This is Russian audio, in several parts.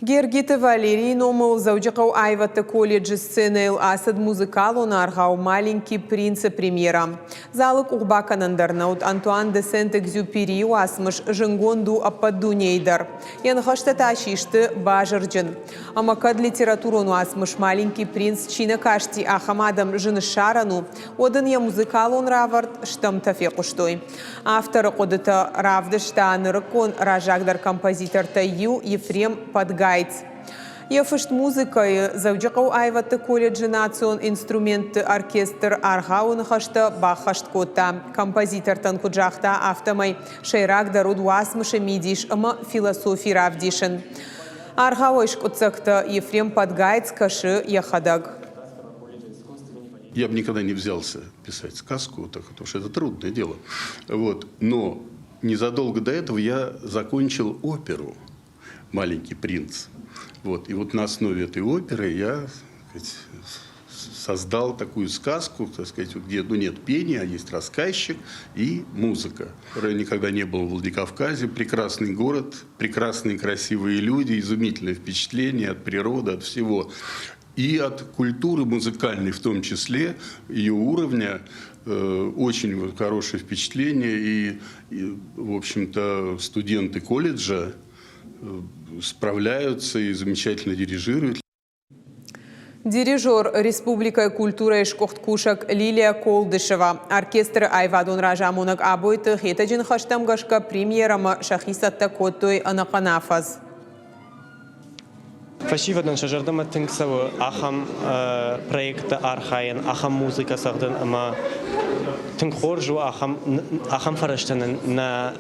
Гергита Валерий номыл заудикау айвата колледж сцены асад музыкалу наргау «Маленький принц» премьера. Залык урбаканандарнаут Антуан де Сент-Экзюпери асмыш жингонду аппадунейдар. Янхашта ташишты бажырджин. Амакад литературону асмыш «Маленький принц» чина кашти ахамадам жинышарану одын я музыкалун равард штам тафекуштой. Автор кодыта равдыштаны рыкон ражагдар композитор Таю Ефрем Подгайц. Ефышт музыкой заудикау айвата колледжи национ инструмент оркестр аргаун хашта бахашт кота. Композитор танкуджахта автомай шейрак даруд уасмыша мидиш ама философии равдишин. Аргауэш куцакта Ефрем Подгайц каши яхадаг. Я бы никогда не взялся писать сказку, потому что это трудное дело. Но незадолго до этого я закончил оперу «Маленький принц». И вот на основе этой оперы я создал такую сказку, где нет пения, а есть рассказчик и музыка. Я никогда не был в Владикавказе. Прекрасный город, прекрасные красивые люди, изумительное впечатление от природы, от всего. И от культуры музыкальной в том числе, ее уровня, очень хорошее впечатление. И в общем-то, студенты колледжа справляются и замечательно дирижируют. Дирижер Республика культура и шкохткушак Лилия Колдышева. Оркестр Айвадун Ражамунак Абойты Хетаджин Хаштамгашка премьерама Шахисатта Коттой Анаканафаз. Фашивадан шажардама тынксавы ахам проекта архайен, ахам музыка сахдын, ама тынкхоржу ахам фараштанын на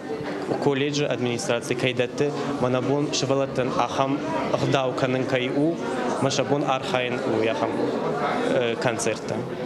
колледж администрации кайдатты, манабун шевалаттан ахам гдауканын кайу, машабун архайен у яхам концерта.